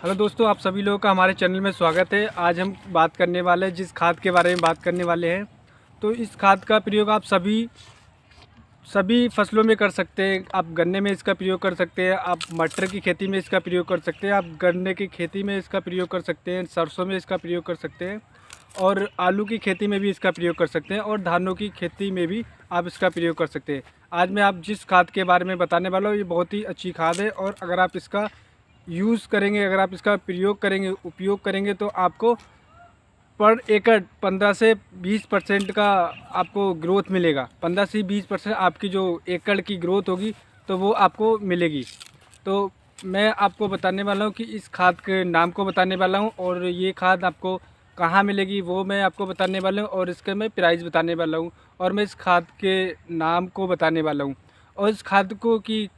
Hello दोस्तों, आप सभी लोगों का हमारे चैनल में स्वागत है। आज हम बात करने वाले हैं जिस खाद के बारे में बात करने वाले हैं, तो इस खाद का प्रयोग आप सभी फसलों में कर सकते हैं। आप गन्ने में इसका प्रयोग कर सकते हैं, आप मटर की खेती में इसका प्रयोग कर सकते हैं, आप गन्ने की खेती में इसका प्रयोग कर सकते हैं, सरसों में इसका प्रयोग कर सकते हैं और आलू की खेती में भी इसका प्रयोग कर सकते हैं और धानों की खेती में भी आप इसका प्रयोग कर सकते हैं। आज मैं आप जिस खाद के बारे में बताने वाला हूँ, ये बहुत ही अच्छी खाद है और अगर आप इसका यूज़ करेंगे, अगर आप इसका प्रयोग करेंगे, उपयोग करेंगे तो आपको पर एकड़ 15 से 20% का आपको ग्रोथ मिलेगा। 15 से 20% आपकी जो एकड़ की ग्रोथ होगी तो वो आपको मिलेगी। तो मैं आपको बताने वाला हूँ कि इस खाद के नाम को बताने वाला हूँ और ये खाद आपको कहाँ मिलेगी वो मैं आपको बताने वाला हूँ और इसके मैं प्राइस बताने वाला हूँ और मैं इस खाद के नाम को बताने वाला हूँ और इस खाद को कि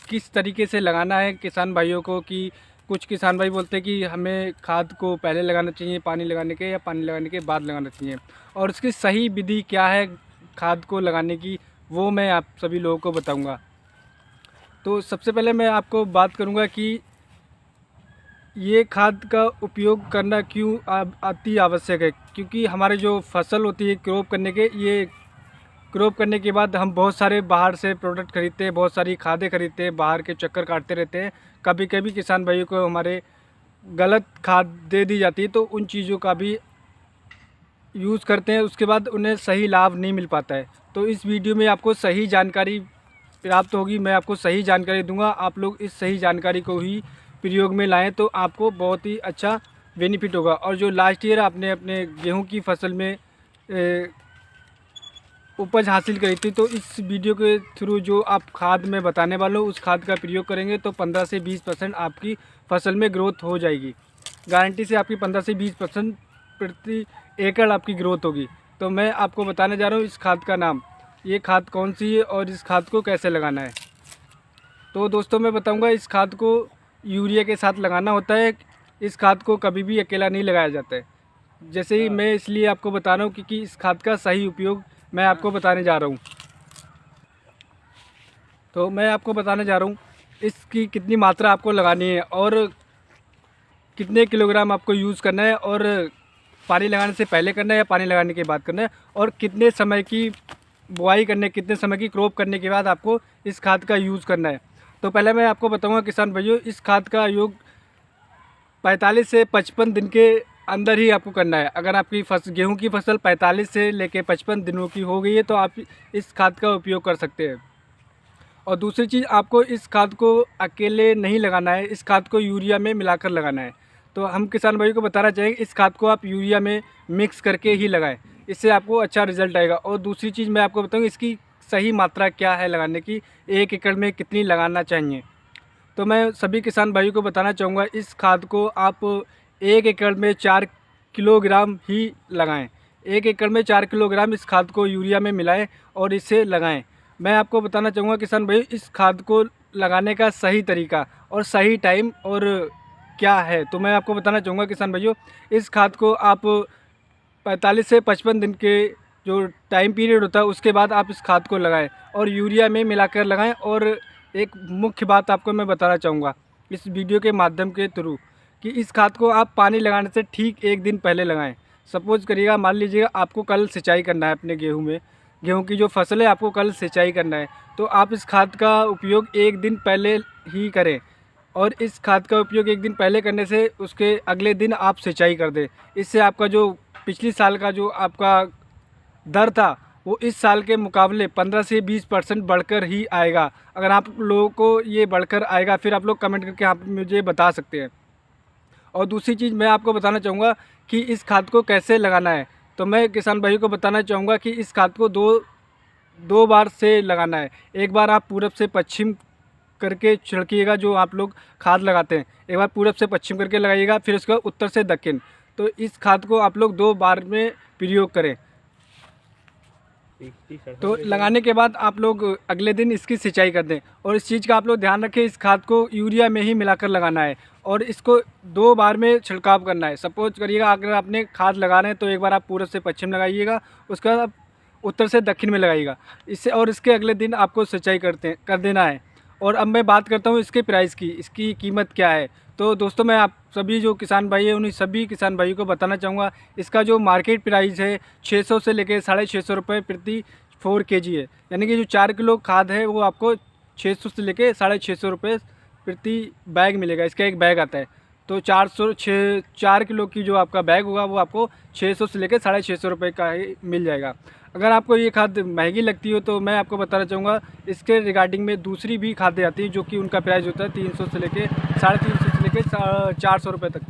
किस तरीके से लगाना है किसान भाइयों को। कि कुछ किसान भाई बोलते हैं कि हमें खाद को पहले लगाना चाहिए पानी लगाने के या पानी लगाने के बाद लगाना चाहिए, और इसकी सही विधि क्या है खाद को लगाने की, वो मैं आप सभी लोगों को बताऊंगा। तो सबसे पहले मैं आपको बात करूंगा कि ये खाद का उपयोग करना क्यों अति आवश्यक है। क्योंकि हमारे जो फसल होती है क्रॉप करने के, ये क्रॉप करने के बाद हम बहुत सारे बाहर से प्रोडक्ट खरीदते हैं, बहुत सारी खादें खरीदते हैं, बाहर के चक्कर काटते रहते हैं। कभी कभी किसान भाइयों को हमारे गलत खाद दे दी जाती है, तो उन चीज़ों का भी यूज़ करते हैं, उसके बाद उन्हें सही लाभ नहीं मिल पाता है। तो इस वीडियो में आपको सही जानकारी प्राप्त होगी, मैं आपको सही जानकारी दूंगा। आप लोग इस सही जानकारी को ही प्रयोग में लाएँ तो आपको बहुत ही अच्छा बेनिफिट होगा। और जो लास्ट ईयर आपने अपने गेहूँ की फसल में उपज हासिल करी थी, तो इस वीडियो के थ्रू जो आप खाद मैं बताने वाला हूँ उस खाद का प्रयोग करेंगे तो 15 से 20% आपकी फसल में ग्रोथ हो जाएगी। गारंटी से आपकी 15 से 20% प्रति एकड़ आपकी ग्रोथ होगी। तो मैं आपको बताने जा रहा हूँ इस खाद का नाम, ये खाद कौन सी है और इस खाद को कैसे लगाना है। तो दोस्तों मैं बताऊँगा, इस खाद को यूरिया के साथ लगाना होता है। इस खाद को कभी भी अकेला नहीं लगाया जाता है। जैसे ही मैं इसलिए आपको बता रहा हूँ क्योंकि इस खाद का सही उपयोग मैं आपको बताने जा रहा हूँ। तो मैं आपको बताने जा रहा हूँ इसकी कितनी मात्रा आपको लगानी है और कितने किलोग्राम आपको यूज़ करना है, और पानी लगाने से पहले करना है या पानी लगाने के बाद करना है, और कितने समय की बुआई करने, कितने समय की क्रॉप करने के बाद आपको इस खाद का यूज़ करना है। तो पहले मैं आपको बताऊँगा किसान भाइयों, इस खाद का योग 45 से 55 दिन के अंदर ही आपको करना है। अगर आपकी गेहूं की फसल 45 से लेकर 55 दिनों की हो गई है तो आप इस खाद का उपयोग कर सकते हैं। और दूसरी चीज़, आपको इस खाद को अकेले नहीं लगाना है, इस खाद को यूरिया में मिलाकर लगाना है। तो हम किसान भाइयों को बताना चाहेंगे इस खाद को आप यूरिया में मिक्स करके ही लगाएं, इससे आपको अच्छा रिजल्ट आएगा। और दूसरी चीज़ मैं आपको बताऊँगा इसकी सही मात्रा क्या है लगाने की, 1 एकड़ में कितनी लगाना चाहिए। तो मैं सभी किसान भाइयों को बताना चाहूँगा इस खाद को आप 1 एकड़ में 4 किलोग्राम ही लगाएं। 1 एकड़ में 4 किलोग्राम इस खाद को यूरिया में मिलाएं और इसे लगाएं। मैं आपको बताना चाहूँगा किसान भाई, इस खाद को लगाने का सही तरीका और सही टाइम और क्या है, तो मैं आपको बताना चाहूँगा किसान भाइयों, इस खाद को आप 45 से 55 दिन के जो टाइम पीरियड होता है उसके बाद आप इस खाद को लगाएं और यूरिया में मिलाकर लगाएं। और एक मुख्य बात आपको मैं बताना चाहूँगा इस वीडियो के माध्यम के थ्रू, कि इस खाद को आप पानी लगाने से ठीक 1 दिन पहले लगाएं। सपोज़ करिएगा, मान लीजिएगा आपको कल सिंचाई करना है अपने गेहूं में, गेहूं की जो फसल है आपको कल सिंचाई करना है, तो आप इस खाद का उपयोग 1 दिन पहले ही करें। और इस खाद का उपयोग 1 दिन पहले करने से उसके अगले दिन आप सिंचाई कर दें। इससे आपका जो पिछली साल का जो आपका दर था वो इस साल के मुकाबले 15 से 20% बढ़कर ही आएगा। अगर आप लोगों को ये बढ़कर आएगा फिर आप लोग कमेंट करके आप मुझे बता सकते हैं। और दूसरी चीज़ मैं आपको बताना चाहूँगा कि इस खाद को कैसे लगाना है। तो मैं किसान भाइयों को बताना चाहूँगा कि इस खाद को दो बार से लगाना है। एक बार आप पूरब से पश्चिम करके छिड़किएगा, जो आप लोग खाद लगाते हैं, एक बार पूरब से पश्चिम करके लगाइएगा, फिर उसके बाद उत्तर से दक्षिण। तो इस खाद को आप लोग 2 बार में प्रयोग करें। तो लगाने के बाद आप लोग अगले दिन इसकी सिंचाई कर दें। और इस चीज़ का आप लोग ध्यान रखें, इस खाद को यूरिया में ही मिलाकर लगाना है और इसको 2 बार में छिड़काव करना है। सपोज करिएगा अगर आपने खाद लगा रहे हैं तो एक बार आप पूरब से पश्चिम लगाइएगा, उसके बाद आप उत्तर से दक्षिण में लगाइएगा इससे, और इसके अगले दिन आपको सिंचाई कर देना है। और अब मैं बात करता हूँ इसके प्राइस की, इसकी कीमत क्या है। तो दोस्तों मैं आप सभी जो किसान भाई हैं उन्हीं सभी किसान भाइयों को बताना चाहूँगा, इसका जो मार्केट प्राइस है 600 से लेकर 650 रुपये प्रति 4 केजी है। यानी कि जो 4 किलो खाद है वो आपको 600 से लेकर 650 रुपये प्रति बैग मिलेगा। इसका एक बैग आता है, तो 4 किलो की जो आपका बैग होगा वो आपको 600 से लेकर 650 रुपये का ही मिल जाएगा। अगर आपको ये खाद महंगी लगती हो तो मैं आपको बताना चाहूँगा, इसके रिगार्डिंग में दूसरी भी खादें आती हैं जो कि उनका प्राइस होता है 300 से लेकर 350 से लेकर 400 रुपये तक।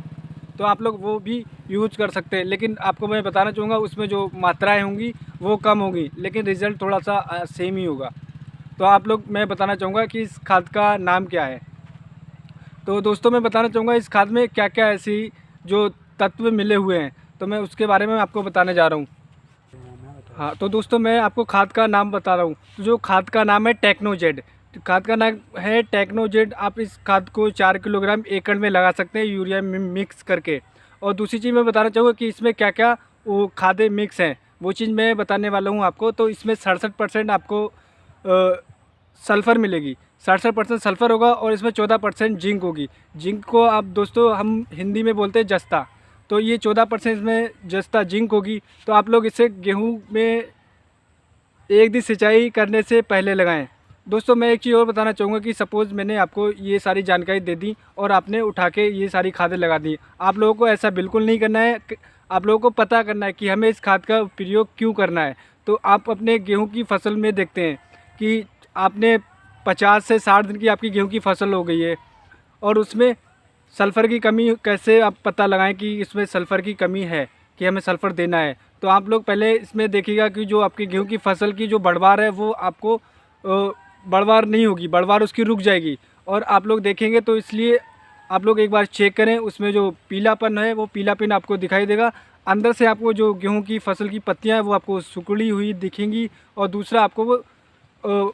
तो आप लोग वो भी यूज कर सकते हैं, लेकिन आपको मैं बताना चाहूँगा उसमें जो मात्राएँ होंगी वो कम होंगी, लेकिन रिज़ल्ट थोड़ा सा सेम ही होगा। तो आप लोग मैं बताना चाहूँगा कि इस खाद का नाम क्या है। तो दोस्तों मैं बताना चाहूँगा इस खाद में क्या क्या ऐसी जो तत्व मिले हुए हैं, तो मैं उसके बारे में आपको बताने जा रहा हूँ। हाँ, तो दोस्तों मैं आपको खाद का नाम बता रहा हूँ। तो जो खाद का नाम है टेक्नोजेड, खाद का नाम है टेक्नोजेड। आप इस खाद को 4 किलोग्राम एकड़ में लगा सकते हैं यूरिया में मिक्स करके। और दूसरी चीज़ मैं बताना चाहूँगा कि इसमें क्या क्या वो खादें मिक्स हैं, वो चीज़ मैं बताने वाला हूँ आपको। तो इसमें 67% आपको सल्फ़र मिलेगी, 67% सल्फ़र होगा और इसमें 14% जिंक होगी। जिंक को आप दोस्तों हम हिंदी में बोलते हैं जस्ता। तो ये 14% इसमें जस्ता जिंक होगी। तो आप लोग इसे गेहूं में एक दिन सिंचाई करने से पहले लगाएं। दोस्तों मैं एक चीज़ और बताना चाहूँगा कि सपोज़ मैंने आपको ये सारी जानकारी दे दी और आपने उठा के ये सारी खादें लगा दी, आप लोगों को ऐसा बिल्कुल नहीं करना है। आप लोगों को पता करना है कि हमें इस खाद का प्रयोग क्यों करना है। तो आप अपने गेहूँ की फसल में देखते हैं कि आपने 50 से 60 दिन की आपकी गेहूँ की फसल हो गई है और उसमें सल्फ़र की कमी कैसे आप पता लगाएं कि इसमें सल्फ़र की कमी है, कि हमें सल्फ़र देना है। तो आप लोग पहले इसमें देखिएगा कि जो आपकी गेहूं की फसल की जो बढ़वार है वो आपको बढ़वार नहीं होगी, बढ़वार उसकी रुक जाएगी। और आप लोग देखेंगे तो इसलिए आप लोग एक बार चेक करें, उसमें जो पीलापन है वो पीलापन आपको दिखाई देगा। अंदर से आपको जो गेहूँ की फसल की पत्तियाँ हैं वो आपको सिकुड़ी हुई दिखेंगी और दूसरा आपको वो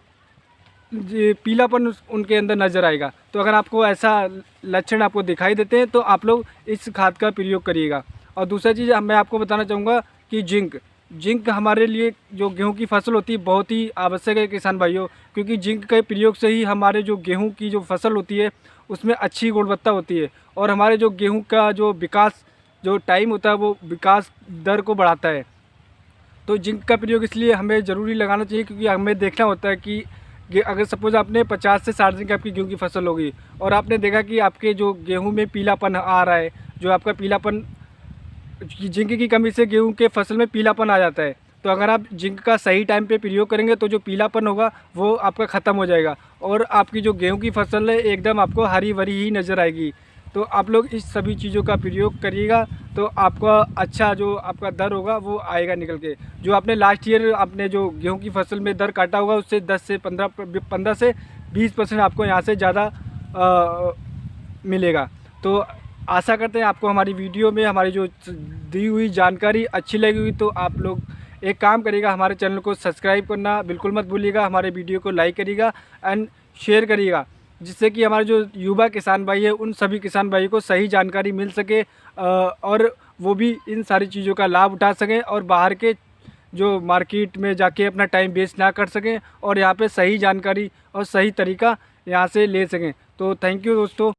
पीलापन उनके अंदर नज़र आएगा। तो अगर आपको ऐसा लक्षण आपको दिखाई देते हैं तो आप लोग इस खाद का प्रयोग करिएगा। और दूसरा चीज़ मैं आपको बताना चाहूँगा कि जिंक हमारे लिए जो गेहूं की फसल होती है बहुत ही आवश्यक है किसान भाइयों, क्योंकि जिंक के प्रयोग से ही हमारे जो गेहूं की जो फसल होती है उसमें अच्छी गुणवत्ता होती है और हमारे जो गेहूं का जो विकास जो टाइम होता है वो विकास दर को बढ़ाता है। तो जिंक का प्रयोग इसलिए हमें ज़रूरी लगाना चाहिए, क्योंकि हमें देखना होता है कि अगर सपोज़ आपने 50 से 60 दिन की आपकी गेहूं की फसल होगी और आपने देखा कि आपके जो गेहूं में पीलापन आ रहा है, जो आपका पीलापन जिंक की कमी से गेहूं के फसल में पीलापन आ जाता है, तो अगर आप जिंक का सही टाइम पे प्रयोग करेंगे तो जो पीलापन होगा वो आपका ख़त्म हो जाएगा और आपकी जो गेहूं की फसल है एकदम आपको हरी भरी ही नज़र आएगी। तो आप लोग इस सभी चीज़ों का प्रयोग करिएगा तो आपका अच्छा जो आपका दर होगा वो आएगा निकल के। जो आपने लास्ट ईयर आपने जो गेहूं की फसल में दर काटा होगा उससे 10 से 15 से 20% आपको यहाँ से ज़्यादा मिलेगा। तो आशा करते हैं आपको हमारी वीडियो में हमारी जो दी हुई जानकारी अच्छी लगी हुई। तो आप लोग एक काम करिएगा, हमारे चैनल को सब्सक्राइब करना बिल्कुल मत भूलिएगा, हमारे वीडियो को लाइक करिएगा एंड शेयर करिएगा, जिससे कि हमारे जो युवा किसान भाई है उन सभी किसान भाई को सही जानकारी मिल सके और वो भी इन सारी चीज़ों का लाभ उठा सकें और बाहर के जो मार्केट में जाके अपना टाइम वेस्ट ना कर सकें और यहाँ पे सही जानकारी और सही तरीका यहाँ से ले सकें। तो थैंक यू दोस्तों।